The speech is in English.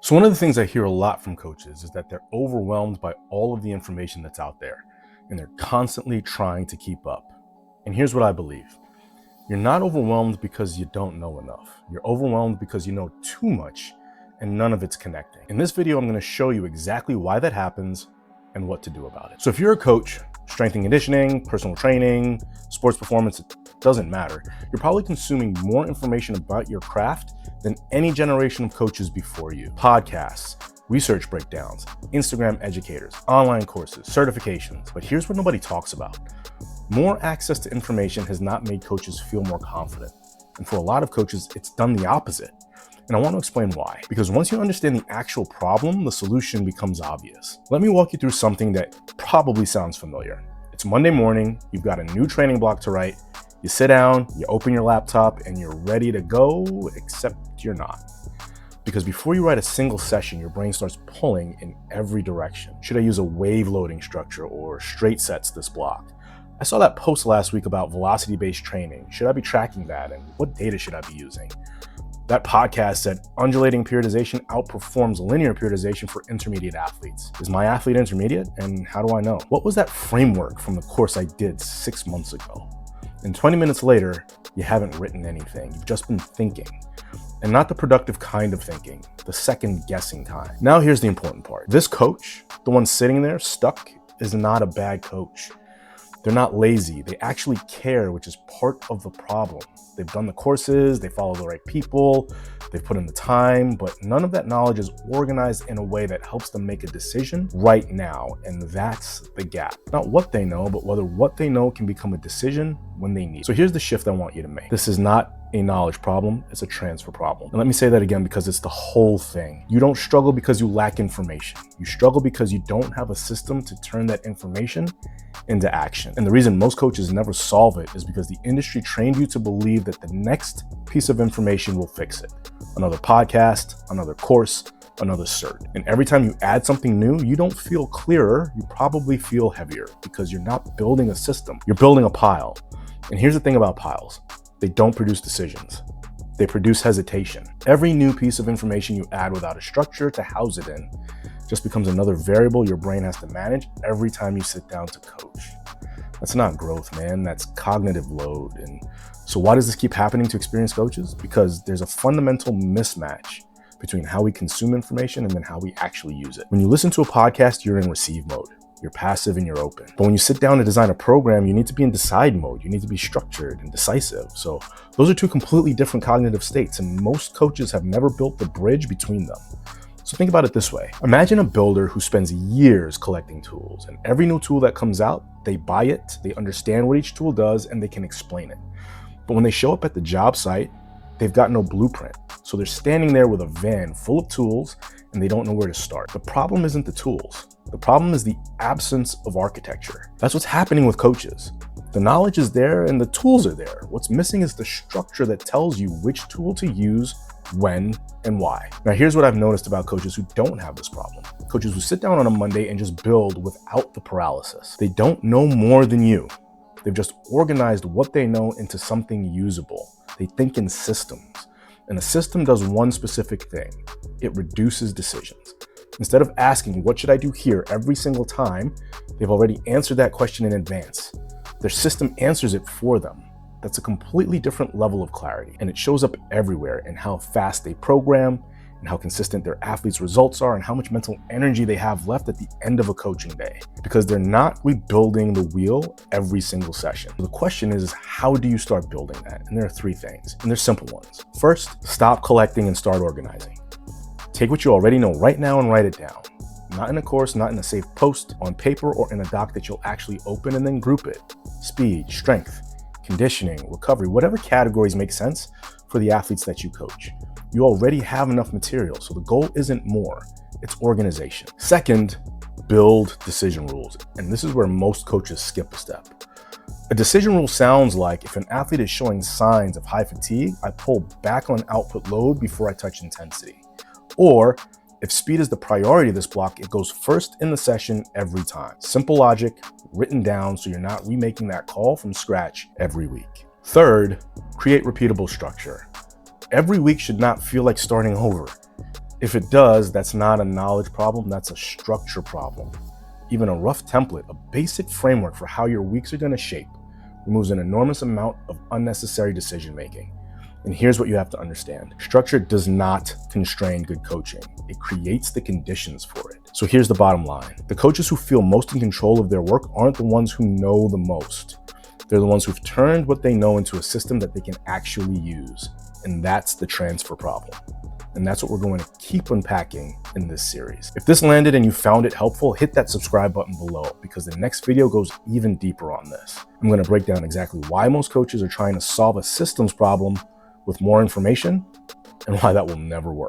So one of the things I hear a lot from coaches is that they're overwhelmed by all of the information that's out there, and they're constantly trying to keep up. And here's what I believe. You're not overwhelmed because you don't know enough. You're overwhelmed because you know too much and none of it's connecting. In this video, I'm going to show you exactly why that happens and what to do about it. So if you're a coach, strength and conditioning, personal training, sports performance, it doesn't matter. You're probably consuming more information about your craft than any generation of coaches before you. Podcasts, research breakdowns, Instagram educators, online courses, certifications. But here's what nobody talks about. More access to information has not made coaches feel more confident. And for a lot of coaches, it's done the opposite. And I want to explain why. Because once you understand the actual problem, the solution becomes obvious. Let me walk you through something that probably sounds familiar. It's Monday morning, you've got a new training block to write, you sit down, you open your laptop, and you're ready to go, except you're not. Because before you write a single session, your brain starts pulling in every direction. Should I use a wave loading structure or straight sets this block? I saw that post last week about velocity-based training. Should I be tracking that? And what data should I be using? That podcast said undulating periodization outperforms linear periodization for intermediate athletes. Is my athlete intermediate? And how do I know? What was that framework from the course I did 6 months ago? And 20 minutes later, you haven't written anything. You've just been thinking. And not the productive kind of thinking, the second guessing kind. Now here's the important part. This coach, the one sitting there stuck, is not a bad coach. They're not lazy. They actually care, which is part of the problem. They've done the courses, they follow the right people, they've put in the time, but none of that knowledge is organized in a way that helps them make a decision right now. And that's the gap. Not what they know, but whether what they know can become a decision when they need. So here's the shift I want you to make. This is not a knowledge problem, it's a transfer problem. And let me say that again because it's the whole thing. You don't struggle because you lack information. You struggle because you don't have a system to turn that information into action. And the reason most coaches never solve it is because the industry trained you to believe that the next piece of information will fix it. Another podcast, another course, another cert. And every time you add something new, you don't feel clearer, you probably feel heavier because you're not building a system, you're building a pile. And here's the thing about piles. They don't produce decisions. They produce hesitation. Every new piece of information you add without a structure to house it in just becomes another variable your brain has to manage every time you sit down to coach. That's not growth, man. That's cognitive load. And so why does this keep happening to experienced coaches? Because there's a fundamental mismatch between how we consume information and then how we actually use it. When you listen to a podcast, you're in receive mode. You're passive and you're open. But when you sit down to design a program, you need to be in decide mode. You need to be structured and decisive. So those are two completely different cognitive states, and most coaches have never built the bridge between them. So think about it this way. Imagine a builder who spends years collecting tools, and every new tool that comes out, they buy it, they understand what each tool does, and they can explain it. But when they show up at the job site, they've got no blueprint. So they're standing there with a van full of tools and they don't know where to start. The problem isn't the tools. The problem is the absence of architecture. That's what's happening with coaches. The knowledge is there and the tools are there. What's missing is the structure that tells you which tool to use, when, and why. Now, here's what I've noticed about coaches who don't have this problem. Coaches who sit down on a Monday and just build without the paralysis. They don't know more than you. They've just organized what they know into something usable. They think in systems. And a system does one specific thing. It reduces decisions. Instead of asking, what should I do here every single time, they've already answered that question in advance. Their system answers it for them. That's a completely different level of clarity. And it shows up everywhere in how fast they program, and how consistent their athletes' results are, and how much mental energy they have left at the end of a coaching day. Because they're not rebuilding the wheel every single session. The question is, how do you start building that? And there are three things, and they're simple ones. First, stop collecting and start organizing. Take what you already know right now and write it down. Not in a course, not in a safe post, on paper, or in a doc that you'll actually open and then group it. Speed, strength, conditioning, recovery, whatever categories make sense for the athletes that you coach. You already have enough material, so the goal isn't more, it's organization. Second, build decision rules. And this is where most coaches skip a step. A decision rule sounds like if an athlete is showing signs of high fatigue, I pull back on output load before I touch intensity. Or if speed is the priority of this block, it goes first in the session every time. Simple logic, written down so you're not remaking that call from scratch every week. Third, create repeatable structure. Every week should not feel like starting over. If it does, that's not a knowledge problem, that's a structure problem. Even a rough template, a basic framework for how your weeks are going to shape, removes an enormous amount of unnecessary decision making. And here's what you have to understand. Structure does not constrain good coaching. It creates the conditions for it. So here's the bottom line. The coaches who feel most in control of their work aren't the ones who know the most. They're the ones who've turned what they know into a system that they can actually use. And that's the transfer problem. And that's what we're going to keep unpacking in this series. If this landed and you found it helpful, hit that subscribe button below, because the next video goes even deeper on this. I'm going to break down exactly why most coaches are trying to solve a systems problem with more information and why that will never work.